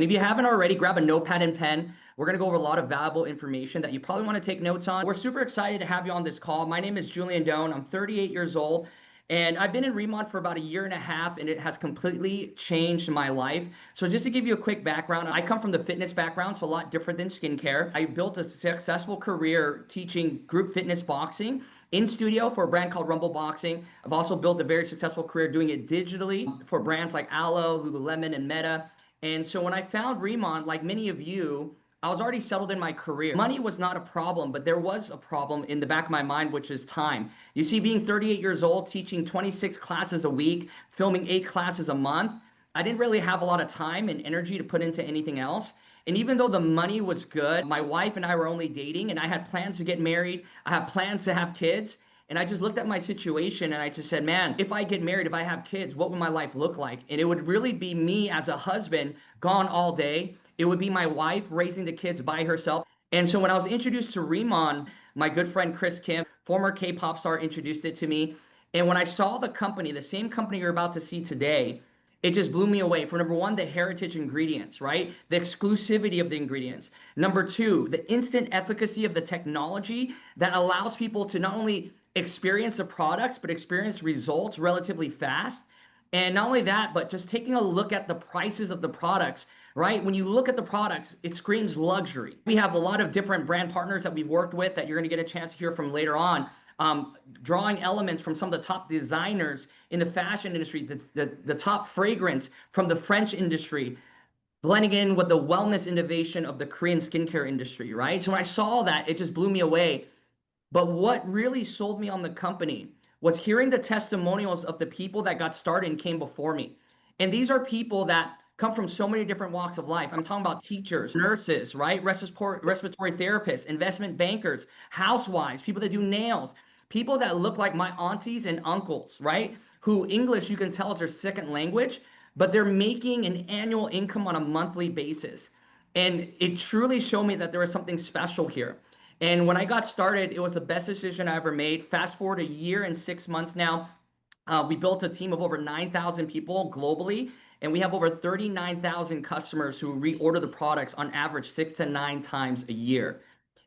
If you haven't already, grab a notepad and pen. We're going to go over a lot of valuable information that you probably want to take notes on. We're super excited to have you on this call. My name is Julian Doan. I'm 38 years old, and I've been in Riman for about a year and a half, and it has completely changed my life. So just to give you a quick background, I come from the fitness background, so a lot different than skincare. I built a successful career teaching group fitness boxing in studio for a brand called Rumble Boxing. I've also built a very successful career doing it digitally for brands like Aloe, Lululemon, and Meta. And so when I found Riman, like many of you, I was already settled in my career. Money was not a problem, but there was a problem in the back of my mind, which is time. You see, being 38 years old, teaching 26 classes a week, filming 8 classes a month, I didn't really have a lot of time and energy to put into anything else. And even though the money was good, my wife and I were only dating, and I had plans to get married. I had plans to have kids. And I just looked at my situation and I just said, man, if I get married, if I have kids, what would my life look like? And it would really be me as a husband gone all day. It would be my wife raising the kids by herself. And so when I was introduced to Riman, my good friend Chris Kim, former K-pop star, introduced it to me. And when I saw the company, the same company you're about to see today, it just blew me away. For number one, the heritage ingredients, right? The exclusivity of the ingredients. Number two, the instant efficacy of the technology that allows people to not only experience the products, but experience results relatively fast. And not only that, but just taking a look at the prices of the products, right? When you look at the products, it screams luxury. We have a lot of different brand partners that we've worked with that you're going to get a chance to hear from later on, drawing elements from some of the top designers in the fashion industry, the top fragrance from the French industry, blending in with the wellness innovation of the Korean skincare industry, right? So when I saw that, it just blew me away. But what really sold me on the company was hearing the testimonials of the people that got started and came before me. And these are people that come from so many different walks of life. I'm talking about teachers, nurses, right? Respiratory therapists, investment bankers, housewives, people that do nails, people that look like my aunties and uncles, right? Who English, you can tell, is their second language, but they're making an annual income on a monthly basis. And it truly showed me that there was something special here. And when I got started, it was the best decision I ever made. Fast forward a year and 6 months now, we built a team of over 9,000 people globally, and we have over 39,000 customers who reorder the products on average 6 to 9 times a year.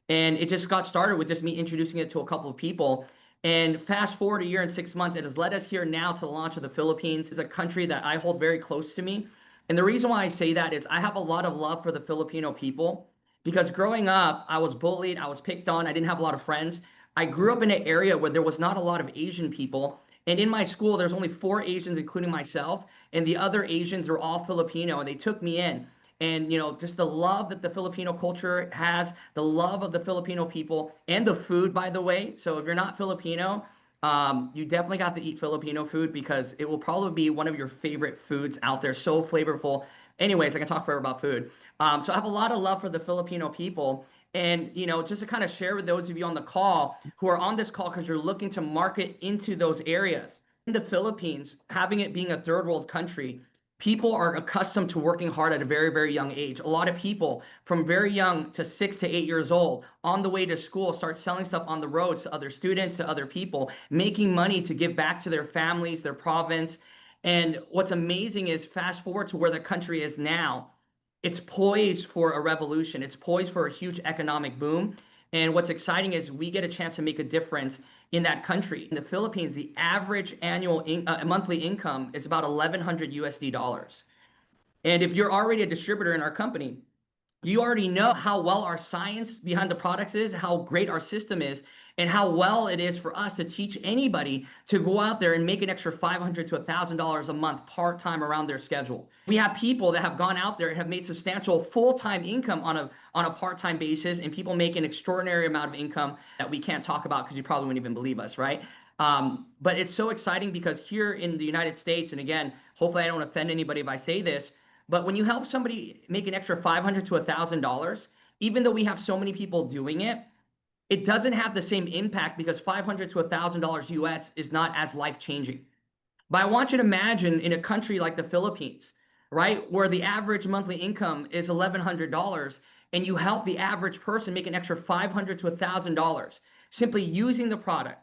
And it just got started with just me introducing it to a couple of people. And fast forward a year and 6 months, it has led us here now to the launch of the Philippines. It's a country that I hold very close to me. And the reason why I say that is I have a lot of love for the Filipino people. Because growing up, I was bullied, I was picked on, I didn't have a lot of friends. I grew up in an area where there was not a lot of Asian people. And in my school, there's only 4 Asians, including myself. And the other Asians are all Filipino, and they took me in. And, just the love that the Filipino culture has, the love of the Filipino people, and the food, by the way. So if you're not Filipino, you definitely got to eat Filipino food because it will probably be one of your favorite foods out there. So flavorful. Anyways, I can talk forever about food. So I have a lot of love for the Filipino people. And, just to kind of share with those of you on the call who are on this call because you're looking to market into those areas. In the Philippines, having it being a third world country, people are accustomed to working hard at a very, very young age. A lot of people from very young to 6 to 8 years old on the way to school start selling stuff on the roads to other students, to other people, making money to give back to their families, their province. And what's amazing is fast forward to where the country is now. It's poised for a revolution. It's poised for a huge economic boom. And what's exciting is we get a chance to make a difference in that country. In the Philippines, the average annual monthly income is about 1,100 USD dollars. And if you're already a distributor in our company, you already know how well our science behind the products is, how great our system is, and how well it is for us to teach anybody to go out there and make an extra $500 to $1,000 a month part-time around their schedule. We have people that have gone out there and have made substantial full-time income on a part-time basis, and people make an extraordinary amount of income that we can't talk about because you probably wouldn't even believe us, right? But it's so exciting because here in the United States, and again, hopefully I don't offend anybody if I say this, but when you help somebody make an extra $500 to $1,000, even though we have so many people doing it, it doesn't have the same impact because $500 to $1,000 US is not as life-changing. But I want you to imagine in a country like the Philippines, right, where the average monthly income is $1,100, and you help the average person make an extra $500 to $1,000 simply using the product,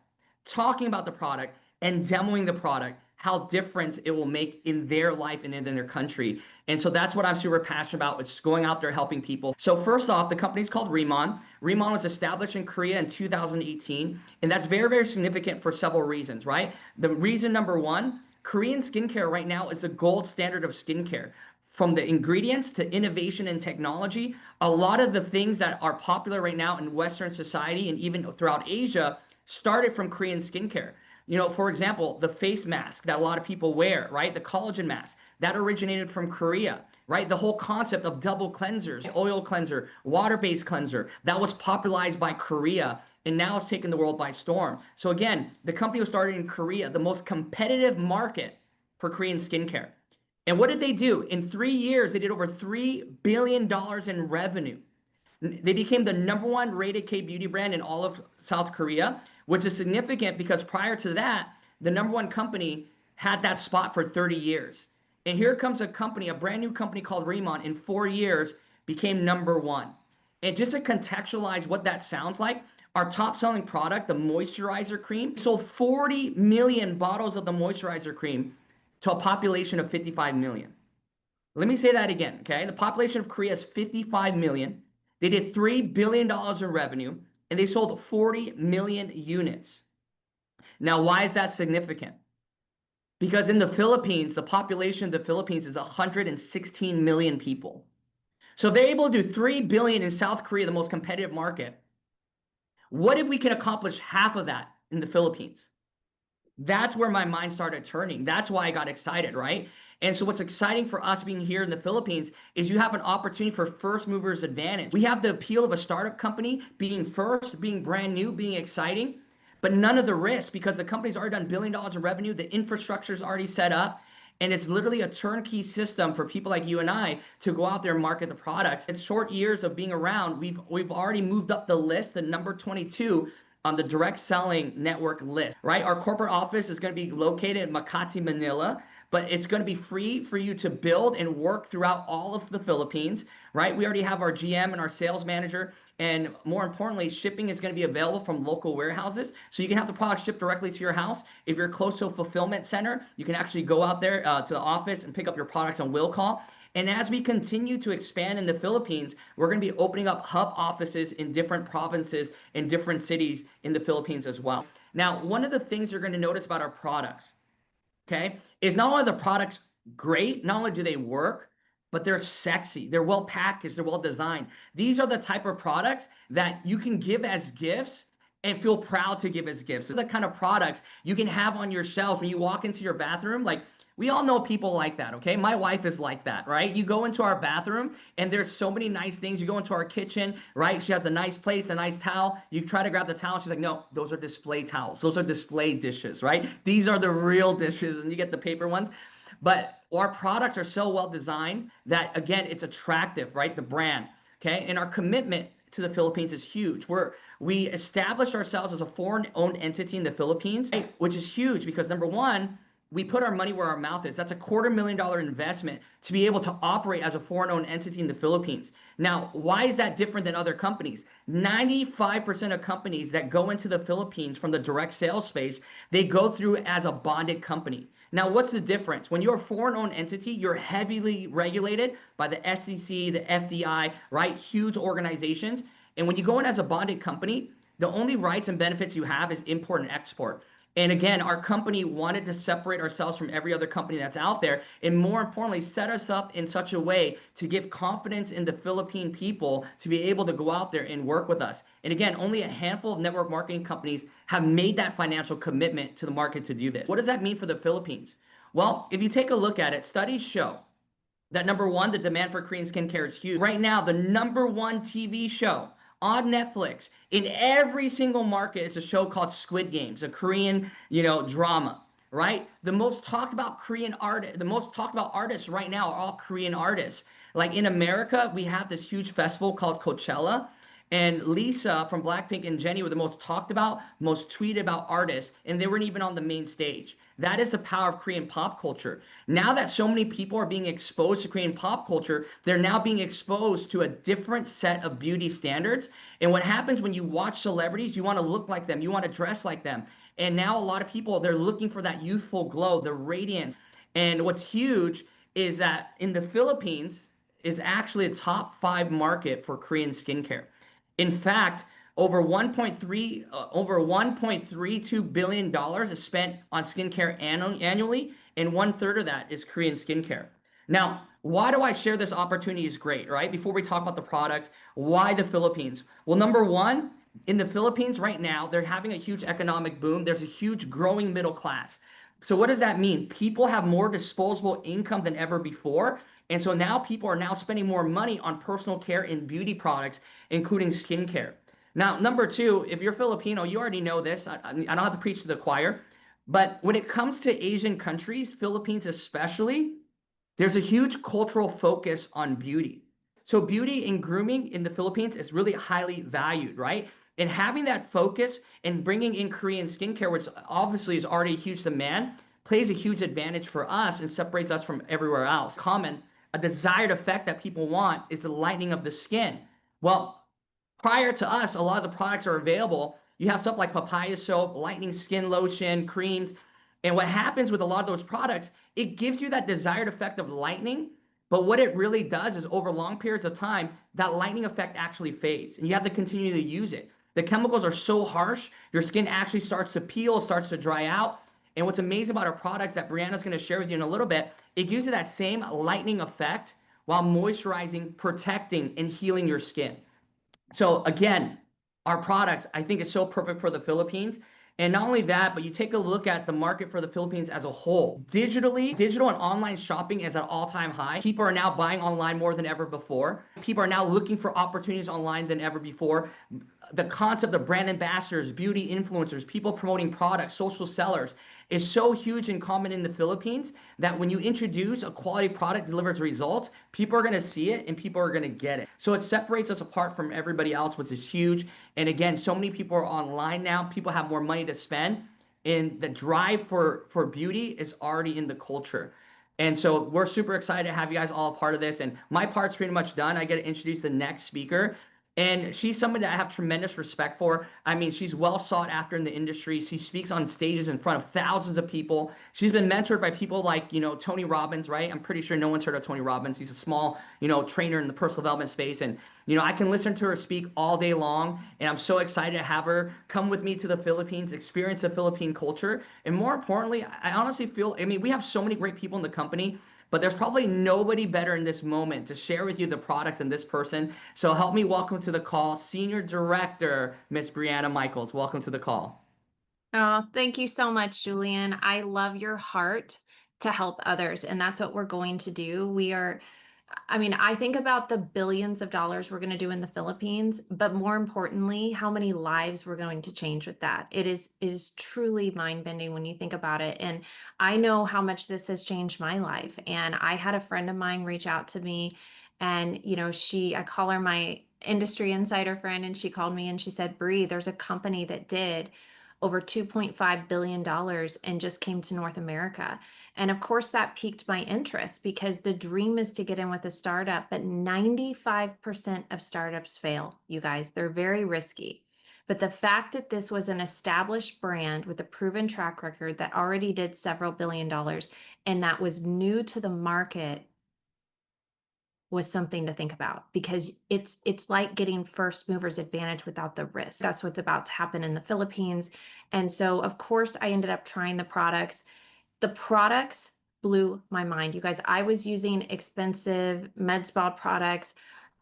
talking about the product, and demoing the product. how different it will make in their life and in their country. And so that's what I'm super passionate about. It's going out there helping people. So first off, the company's called Riman. Riman was established in Korea in 2018, and that's very, very significant for several reasons, right? The reason number one, Korean skincare right now is the gold standard of skincare. From the ingredients to innovation and technology, a lot of the things that are popular right now in Western society and even throughout Asia started from Korean skincare. You know, for example, the face mask that a lot of people wear, right? The collagen mask that originated from Korea, right? The whole concept of double cleansers, oil cleanser, water-based cleanser, that was popularized by Korea and now it's taken the world by storm. So again, the company was started in Korea, the most competitive market for Korean skincare. And what did they do? In 3 years, they did over $3 billion in revenue. They became the #1 rated K beauty brand in all of South Korea, which is significant because prior to that, the #1 company had that spot for 30 years. And here comes a company, a brand new company called Riman, in 4 years became #1. And just to contextualize what that sounds like, our top selling product, the moisturizer cream, sold 40 million bottles of the moisturizer cream to a population of 55 million. Let me say that again, okay? The population of Korea is 55 million. They did $3 billion in revenue, and they sold 40 million units. Now, why is that significant? Because in the Philippines, the population of the Philippines is 116 million people. So if they're able to do 3 billion in South Korea, the most competitive market, what if we can accomplish half of that in the Philippines? That's where my mind started turning. That's why I got excited, right? And so what's exciting for us being here in the Philippines is you have an opportunity for first movers advantage. We have the appeal of a startup company being first, being brand new, being exciting, but none of the risk because the company's already done $1 billion in revenue, the infrastructure is already set up, and it's literally a turnkey system for people like you and I to go out there and market the products. In short years of being around, we've already moved up the list, the number 22 on the direct selling network list, right? Our corporate office is going to be located in Makati, Manila, but it's going to be free for you to build and work throughout all of the Philippines, right? We already have our GM and our sales manager, and more importantly, shipping is going to be available from local warehouses, so you can have the product shipped directly to your house. If you're close to a fulfillment center, you can actually go out there to the office and pick up your products on will call. And as we continue to expand in the Philippines, we're going to be opening up hub offices in different provinces, in different cities in the Philippines as well. Now, one of the things you're going to notice about our products, okay, is not only are the products great, not only do they work, but they're sexy, they're well packaged, they're well designed. These are the type of products that you can give as gifts and feel proud to give as gifts. They're the kind of products you can have on your shelves when you walk into your bathroom. Like, we all know people like that, okay? My wife is like that, right? You go into our bathroom and there's so many nice things. You go into our kitchen, right? She has a nice place, a nice towel. You try to grab the towel. She's like, no, those are display towels. Those are display dishes, right? These are the real dishes, and you get the paper ones. But our products are so well designed that, again, it's attractive, right? The brand, okay? And our commitment to the Philippines is huge. We established ourselves as a foreign-owned entity in the Philippines, right? Which is huge because, number one, we put our money where our mouth is. That's a $250,000 investment to be able to operate as a foreign-owned entity in the Philippines. Now, why is that different than other companies? 95% of companies that go into the Philippines from the direct sales space, they go through as a bonded company. Now, what's the difference? When you're a foreign-owned entity, you're heavily regulated by the SEC, the FDI, right? Huge organizations. And when you go in as a bonded company, the only rights and benefits you have is import and export. And again, our company wanted to separate ourselves from every other company that's out there, and more importantly, set us up in such a way to give confidence in the Philippine people to be able to go out there and work with us. And again, only a handful of network marketing companies have made that financial commitment to the market to do this. What does that mean for the Philippines? Well, if you take a look at it, studies show that number one, the demand for Korean skincare is huge. Right now, the #1 TV show on Netflix in every single market is a show called Squid Games, a Korean, drama, right? The most talked about artists right now are all Korean artists. Like in America, we have this huge festival called Coachella, and Lisa from Blackpink and Jennie were the most talked about, most tweeted about artists, and they weren't even on the main stage. That is the power of Korean pop culture. Now that so many people are being exposed to Korean pop culture, they're now being exposed to a different set of beauty standards. And what happens when you watch celebrities, you want to look like them, you want to dress like them. And now a lot of people, they're looking for that youthful glow, the radiance. And what's huge is that in the Philippines is actually a top 5 market for Korean skincare. In fact, over 1.32 billion dollars is spent on skincare annually, and 1/3 of that is Korean skincare. Now, why do I share this opportunity is great, right? Before we talk about the products, why the Philippines? Well, number one, in the Philippines right now, they're having a huge economic boom. There's a huge growing middle class. So what does that mean? People have more disposable income than ever before. And so now people are now spending more money on personal care and beauty products, including skincare. Now, number two, if you're Filipino, you already know this. I don't have to preach to the choir. But when it comes to Asian countries, Philippines especially, there's a huge cultural focus on beauty. So beauty and grooming in the Philippines is really highly valued, right? And having that focus and bringing in Korean skincare, which obviously is already a huge demand, plays a huge advantage for us and separates us from everywhere else. Common, a desired effect that people want is the lightening of the skin. Well, prior to us, a lot of the products are available. You have stuff like papaya soap, lightening skin lotion, creams. And what happens with a lot of those products, it gives you that desired effect of lightening. But what it really does is over long periods of time, that lightening effect actually fades and you have to continue to use it. The chemicals are so harsh, your skin actually starts to peel, starts to dry out. And what's amazing about our products that Brianna's going to share with you in a little bit, it gives you that same lightening effect while moisturizing, protecting, and healing your skin. So again, our products, I think is so perfect for the Philippines. And not only that, but you take a look at the market for the Philippines as a whole. Digital and online shopping is at all-time high. People are now buying online more than ever before. People are now looking for opportunities online than ever before. The concept of brand ambassadors, beauty influencers, people promoting products, social sellers is so huge and common in the Philippines that when you introduce a quality product delivers results, people are going to see it and people are going to get it. So it separates us apart from everybody else, which is huge. And again, so many people are online now. People have more money to spend, and the drive for beauty is already in the culture. And so we're super excited to have you guys all a part of this. And my part's pretty much done. I get to introduce the next speaker. And she's somebody that I have tremendous respect for. I mean, she's well sought after in the industry. She speaks on stages in front of thousands of people. She's been mentored by people like, Tony Robbins, right? I'm pretty sure no one's heard of Tony Robbins. He's a small, trainer in the personal development space. And, I can listen to her speak all day long. And I'm so excited to have her come with me to the Philippines, experience the Philippine culture. And more importantly, I honestly feel, I mean, we have so many great people in the company. But there's probably nobody better in this moment to share with you the products than this person. So help me welcome to the call, Senior Director, Miss Brianna Michaels. Welcome to the call. Oh, thank you so much, Julian. I love your heart to help others, and that's what we're going to do. I mean, I think about the billions of dollars we're going to do in the Philippines, but more importantly, how many lives we're going to change with that. It is truly mind-bending when you think about it. And I know how much this has changed my life. And I had a friend of mine reach out to me, and I call her my industry insider friend, and she called me and she said, Bree, there's a company that did over $2.5 billion and just came to North America. And of course, that piqued my interest because the dream is to get in with a startup, but 95% of startups fail, you guys. They're very risky. But the fact that this was an established brand with a proven track record that already did several billion dollars and that was new to the market was something to think about because it's like getting first movers advantage without the risk. That's what's about to happen in the Philippines. And so of course I ended up trying the products. The products blew my mind. You guys, I was using expensive med spa products.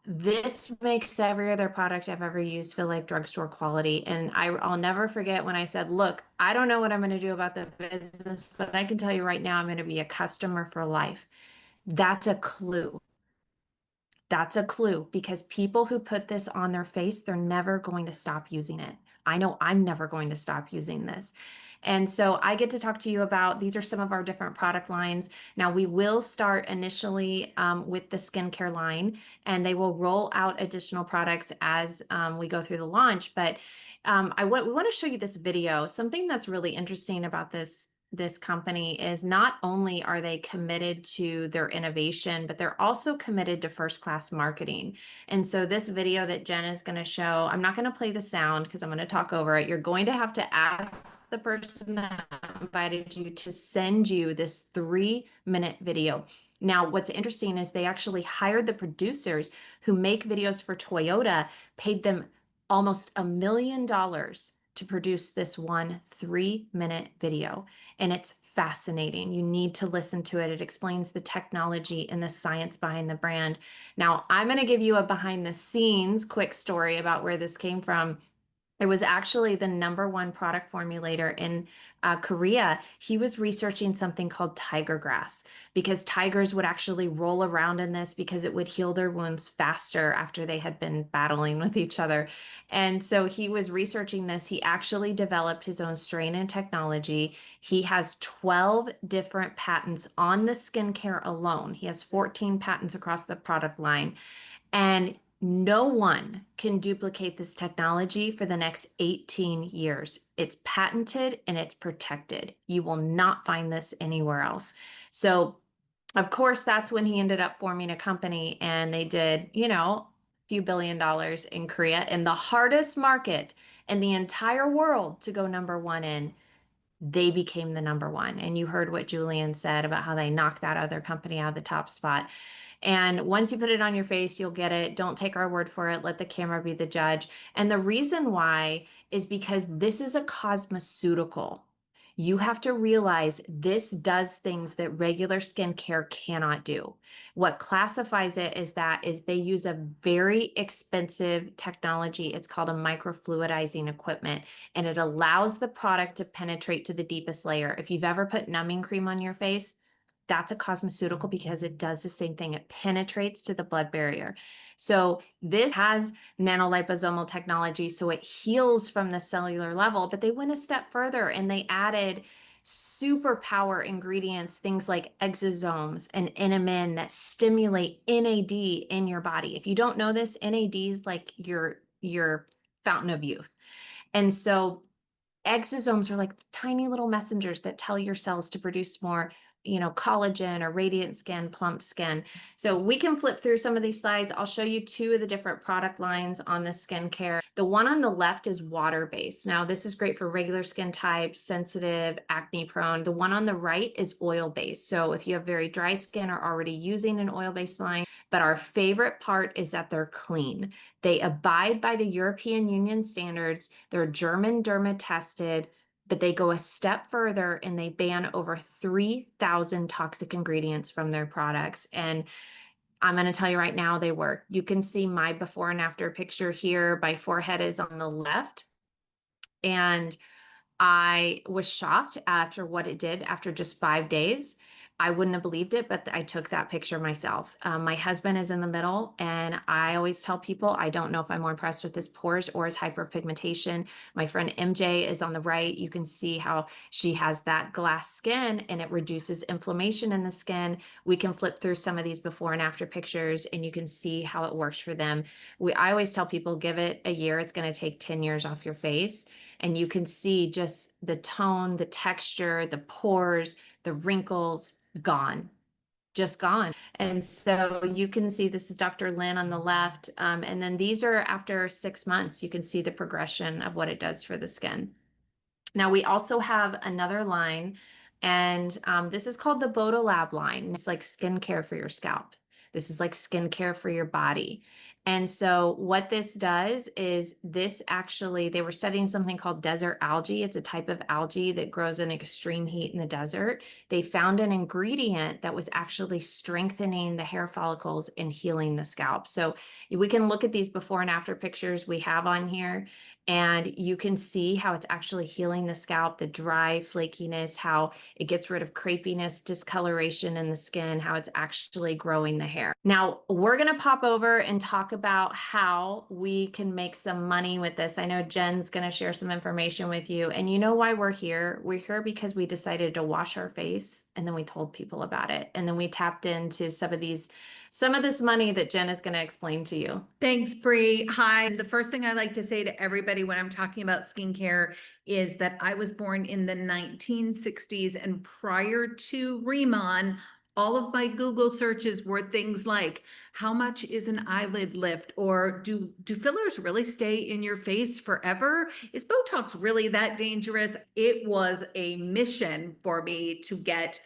This makes every other product I've ever used feel like drugstore quality. And I'll never forget when I said, look, I don't know what I'm going to do about the business, but I can tell you right now, I'm going to be a customer for life. That's a clue. That's a clue because people who put this on their face, they're never going to stop using it. I know I'm never going to stop using this. And so I get to talk to you about these are some of our different product lines. Now, we will start initially with the skincare line, and they will roll out additional products as we go through the launch. But we want to show you this video. Something that's really interesting about this this company is not only are they committed to their innovation, but they're also committed to first-class marketing. And so this video that Jen is going to show, I'm not going to play the sound because I'm going to talk over it. You're going to have to ask the person that invited you to send you this 3-minute video. Now, what's interesting is they actually hired the producers who make videos for Toyota, paid them almost $1 million to produce this one 3-minute video. And it's fascinating. You need to listen to it. It explains the technology and the science behind the brand. Now, I'm going to give you a behind the scenes quick story about where this came from. It was actually the #1 product formulator in Korea. He was researching something called tiger grass because tigers would actually roll around in this because it would heal their wounds faster after they had been battling with each other. And so he was researching this. He actually developed his own strain and technology. He has 12 different patents on the skincare alone. He has 14 patents across the product line. And no one can duplicate this technology for the next 18 years. It's patented and it's protected. You will not find this anywhere else. So, of course, that's when he ended up forming a company and they did, a few $1 billion in Korea, in the hardest market in the entire world to go #1 in. They became the #1. And you heard what Julian said about how they knocked that other company out of the top spot. And once you put it on your face, you'll get it. Don't take our word for it. Let the camera be the judge. And the reason why is because this is a cosmeceutical. You have to realize this does things that regular skincare cannot do. What classifies it is they use a very expensive technology. It's called a microfluidizing equipment, and it allows the product to penetrate to the deepest layer. If you've ever put numbing cream on your face, that's a cosmeceutical because it does the same thing. It penetrates to the blood barrier. So this has nanoliposomal technology, so it heals from the cellular level, but they went a step further and they added superpower ingredients, things like exosomes and NMN that stimulate NAD in your body. If you don't know this, NAD is like your fountain of youth. And so exosomes are like tiny little messengers that tell your cells to produce more, collagen or radiant skin, plump skin. So we can flip through some of these slides. I'll show you 2 of the different product lines on the skincare. The one on the left is water-based. Now, this is great for regular skin types, sensitive, acne prone. The one on the right is oil-based. So if you have very dry skin or already using an oil-based line, but our favorite part is that they're clean. They abide by the European Union standards. They're German derma tested, but they go a step further and they ban over 3,000 toxic ingredients from their products. And I'm going to tell you right now, they work. You can see my before and after picture here. My forehead is on the left. And I was shocked after what it did after just 5 days. I wouldn't have believed it, but I took that picture myself. My husband is in the middle, and I always tell people I don't know if I'm more impressed with his pores or his hyperpigmentation. My friend MJ is on the right. You can see how she has that glass skin, and it reduces inflammation in the skin. We can flip through some of these before and after pictures, and you can see how it works for them. I always tell people, give it a year. It's going to take 10 years off your face. And you can see just the tone, the texture, the pores, the wrinkles gone, just gone. And so you can see this is Dr. Lynn on the left. And then these are after 6 months, you can see the progression of what it does for the skin. Now we also have another line, and this is called the Bodolab line. It's like skincare for your scalp. This is like skincare for your body. And so what this does is this actually, they were studying something called desert algae. It's a type of algae that grows in extreme heat in the desert. They found an ingredient that was actually strengthening the hair follicles and healing the scalp. So we can look at these before and after pictures we have on here, and you can see how it's actually healing the scalp, the dry flakiness, how it gets rid of crepiness, discoloration in the skin, how it's actually growing the hair. Now, we're going to pop over and talk about how we can make some money with this. I know Jen's going to share some information with you. And you know why we're here? We're here because we decided to wash our face And then we told people about it. And then we tapped into some of this money that Jen is going to explain to you. Thanks, Bree. Hi. The first thing I like to say to everybody when I'm talking about skincare is that I was born in the 1960s, and prior to Riman, all of my Google searches were things like, how much is an eyelid lift? Or do fillers really stay in your face forever? Is Botox really that dangerous? It was a mission for me to get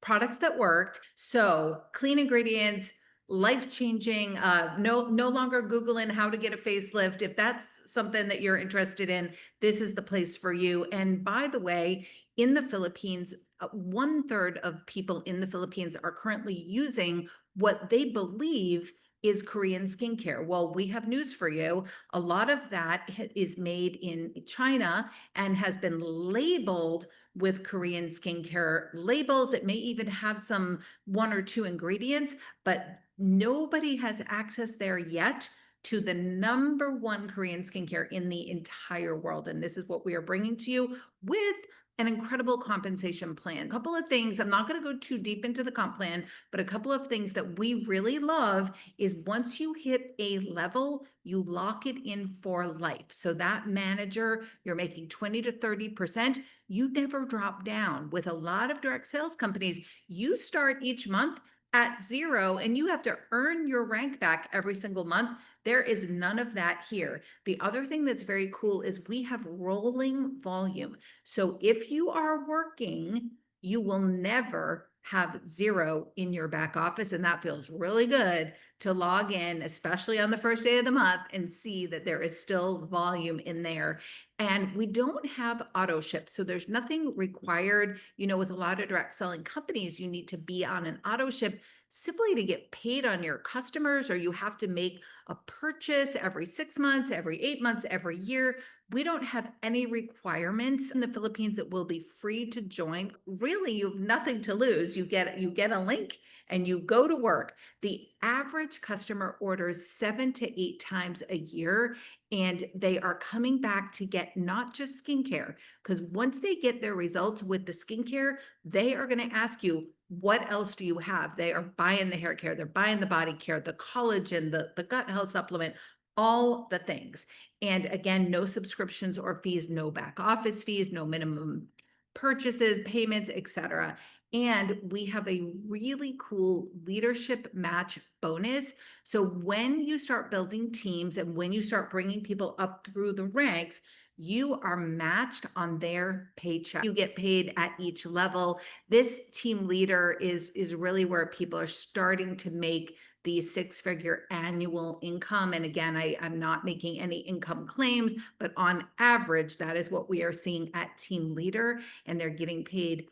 products that worked. So clean ingredients, life-changing, no longer Googling how to get a facelift. If that's something that you're interested in, this is the place for you. And by the way, in the Philippines, 1/3 of people in the Philippines are currently using what they believe is Korean skincare. Well, we have news for you. A lot of that is made in China and has been labeled with Korean skincare labels. It may even have some 1 or 2 ingredients, but nobody has access there yet to the #1 Korean skincare in the entire world. And this is what we are bringing to you with an incredible compensation plan. A couple of things, I'm not going to go too deep into the comp plan, but a couple of things that we really love is once you hit a level, you lock it in for life. So that manager, you're making 20 to 30%, you never drop down. With a lot of direct sales companies, you start each month at 0 and you have to earn your rank back every single month. There is none of that here. The other thing that's very cool is we have rolling volume. So if you are working, you will never have 0 in your back office. And that feels really good to log in, especially on the first day of the month, and see that there is still volume in there. And we don't have auto ship. So there's nothing required. With a lot of direct selling companies, you need to be on an auto ship simply to get paid on your customers, or you have to make a purchase every 6 months, every 8 months, every year. We don't have any requirements. In the Philippines, it will be free to join. Really, you have nothing to lose. You get a link and you go to work. The average customer orders 7 to 8 times a year, and they are coming back to get not just skincare, because once they get their results with the skincare, they are going to ask you, what else do you have? They are buying the hair care, they're buying the body care, the collagen, the gut health supplement, all the things. And again, no subscriptions or fees, no back office fees, no minimum purchases, payments, etc. And we have a really cool leadership match bonus. So when you start building teams and when you start bringing people up through the ranks, you are matched on their paycheck. You get paid at each level. This team leader is really where people are starting to make the 6-figure annual income. And again, I'm not making any income claims, but on average, that is what we are seeing at team leader. And they're getting paid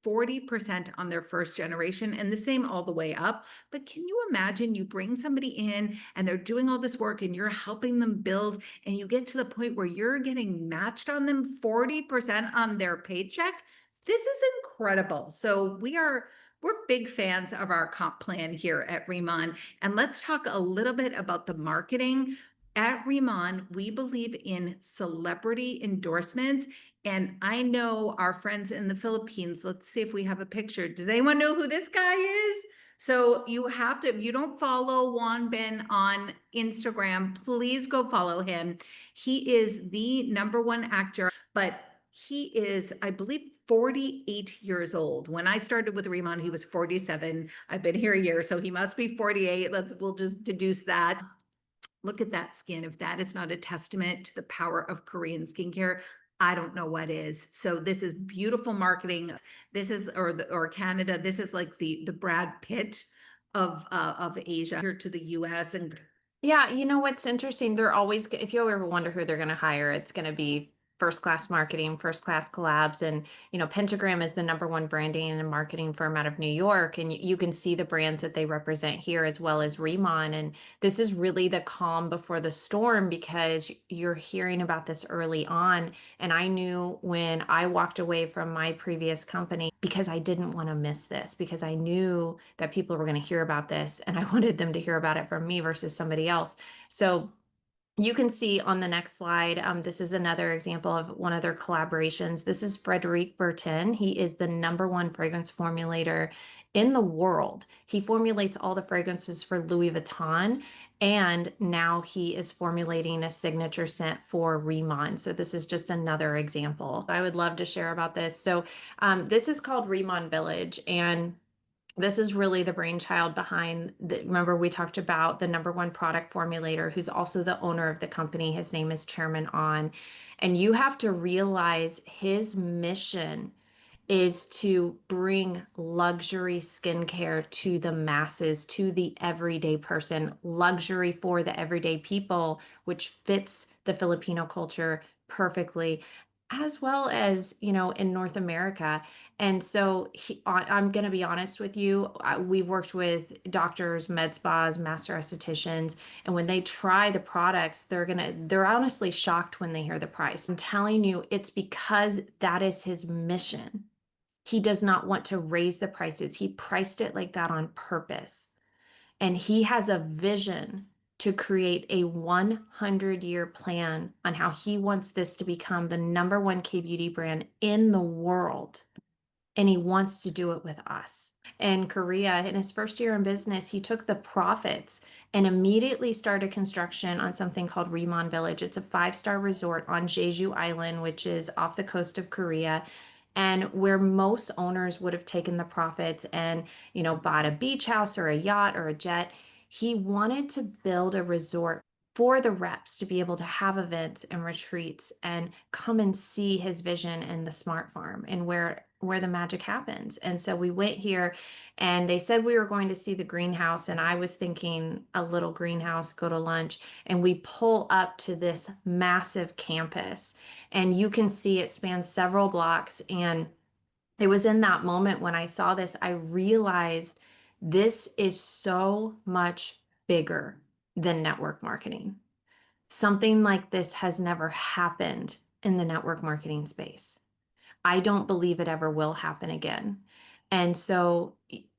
40% on their first generation, and the same all the way up. But can you imagine you bring somebody in and they're doing all this work and you're helping them build, and you get to the point where you're getting matched on them 40% on their paycheck? This is incredible. So we're big fans of our comp plan here at Riman. And let's talk a little bit about the marketing. At Riman, we believe in celebrity endorsements. And I know our friends in the Philippines, let's see if we have a picture. Does anyone know who this guy is? So you have to, if you don't follow Juan Bin on Instagram, please go follow him. He is the #1 actor, but he is, I believe, 48 years old. When I started with Riman, he was 47. I've been here a year, so he must be 48. We'll just deduce that. Look at that skin. If that is not a testament to the power of Korean skincare, I don't know what is. So this is beautiful marketing. This is, or Canada, this is like the Brad Pitt of Asia here to the US. And Yeah, you know what's interesting? They're always, if you ever wonder who they're going to hire, it's going to be first class marketing, first class collabs. And, Pentagram is the #1 branding and marketing firm out of New York. And you can see the brands that they represent here as well as Riman. And this is really the calm before the storm because you're hearing about this early on. And I knew when I walked away from my previous company because I didn't want to miss this, because I knew that people were going to hear about this and I wanted them to hear about it from me versus somebody else. So You can see on the next slide, this is another example of one of their collaborations. This is Frederic Bertin. He is the #1 fragrance formulator in the world. He formulates all the fragrances for Louis Vuitton, and now he is formulating a signature scent for Riman. So this is just another example. I would love to share about this. So this is called Riman Village, and this is really the brainchild behind remember we talked about the #1 product formulator who's also the owner of the company. His name is Chairman On. And you have to realize his mission is to bring luxury skincare to the masses, to the everyday person, luxury for the everyday people, which fits the Filipino culture perfectly, as well as, in North America. And so I'm going to be honest with you. We worked with doctors, med spas, master estheticians, and when they try the products, they're honestly shocked when they hear the price. I'm telling you, it's because that is his mission. He does not want to raise the prices. He priced it like that on purpose. And he has a vision to create a 100-year plan on how he wants this to become the #1 K-beauty brand in the world. And he wants to do it with us. In Korea, in his first year in business, he took the profits and immediately started construction on something called Riman Village. It's a 5-star resort on Jeju Island, which is off the coast of Korea, and where most owners would have taken the profits and, bought a beach house or a yacht or a jet. He wanted to build a resort for the reps to be able to have events and retreats and come and see his vision in the smart farm and where the magic happens. And so we went here, and they said we were going to see the greenhouse, and I was thinking a little greenhouse, go to lunch, and we pull up to this massive campus, and you can see it spans several blocks. And it was in that moment when I saw this, I realized this is so much bigger than network marketing. Something like this has never happened in the network marketing space. I don't believe it ever will happen again. And so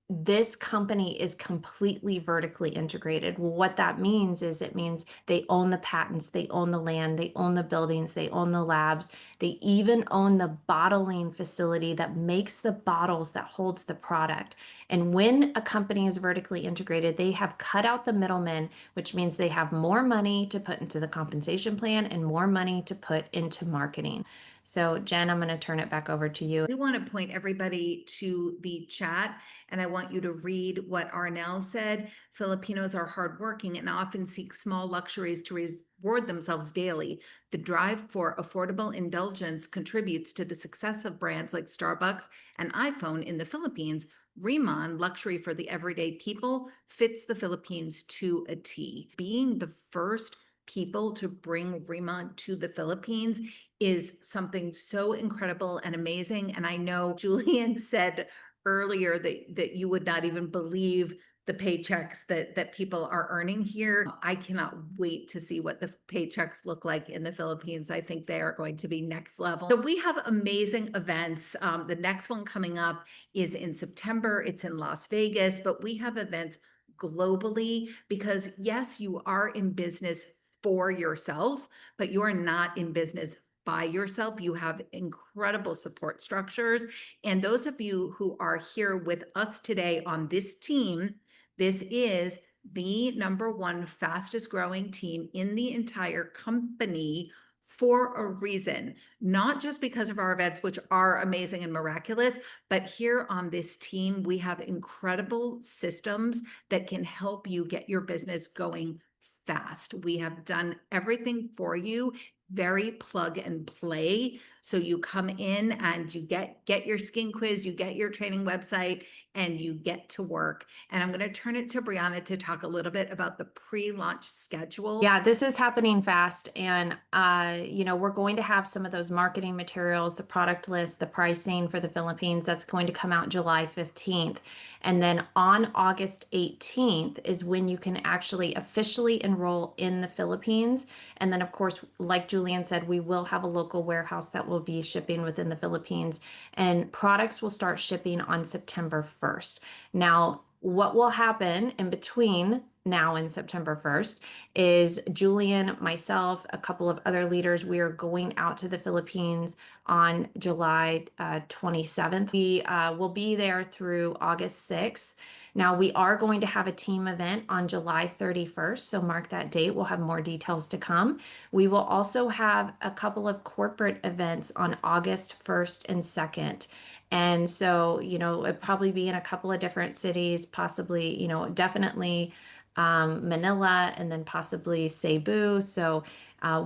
this company is completely vertically integrated. What that means is it means they own the patents, they own the land, they own the buildings, they own the labs, they even own the bottling facility that makes the bottles that holds the product. And when a company is vertically integrated, they have cut out the middlemen, which means they have more money to put into the compensation plan and more money to put into marketing. So Jen, I'm going to turn it back over to you. I do want to point everybody to the chat, and I want you to read what Arnell said. Filipinos are hardworking and often seek small luxuries to reward themselves daily. The drive for affordable indulgence contributes to the success of brands like Starbucks and iPhone in the Philippines. Riman, luxury for the everyday people, fits the Philippines to a T. Being the first people to bring Riman to the Philippines is something so incredible and amazing. And I know Julian said earlier that you would not even believe the paychecks that people are earning here. I cannot wait to see what the paychecks look like in the Philippines. I think they are going to be next level. So we have amazing events. The next one coming up is in September. It's in Las Vegas, but we have events globally because yes, you are in business for yourself, but you are not in business by yourself. You have incredible support structures. And those of you who are here with us today on this team, this is the #1 fastest growing team in the entire company for a reason, not just because of our events, which are amazing and miraculous, but here on this team, we have incredible systems that can help you get your business going fast. We have done everything for you, very plug and play. So you come in and you get your skin quiz, you get your training website, and you get to work. And I'm going to turn it to Brianna to talk a little bit about the pre-launch schedule. Yeah, this is happening fast. And, we're going to have some of those marketing materials, the product list, the pricing for the Philippines. That's going to come out July 15th. And then on August 18th is when you can actually officially enroll in the Philippines. And then, of course, like Julian said, we will have a local warehouse that will be shipping within the Philippines. And products will start shipping on September 1st. Now, what will happen in between now in September 1st is Julian, myself, a couple of other leaders. We are going out to the Philippines on July 27th. We will be there through August 6th. Now, we are going to have a team event on July 31st, so mark that date. We'll have more details to come. We will also have a couple of corporate events on August 1st and 2nd. And so, it'll probably be in a couple of different cities, possibly, definitely Manila, and then possibly Cebu. So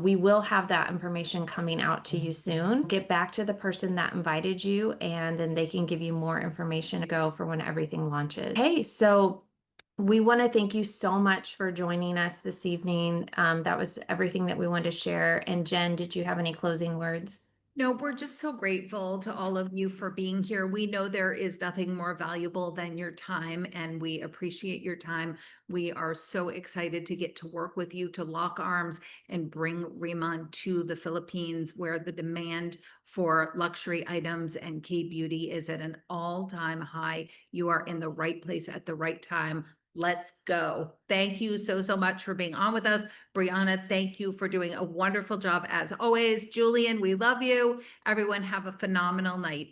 we will have that information coming out to you soon. Get back to the person that invited you, and then they can give you more information to go for when everything launches. Hey, so we want to thank you so much for joining us this evening. That was everything that we wanted to share. And Jen, did you have any closing words? No, we're just so grateful to all of you for being here. We know there is nothing more valuable than your time, and we appreciate your time. We are so excited to get to work with you to lock arms and bring Riman to the Philippines, where the demand for luxury items and K-beauty is at an all-time high. You are in the right place at the right time. Let's go. Thank you so much for being on with us. Brianna, thank you for doing a wonderful job as always. Julian, we love you. Everyone have a phenomenal night.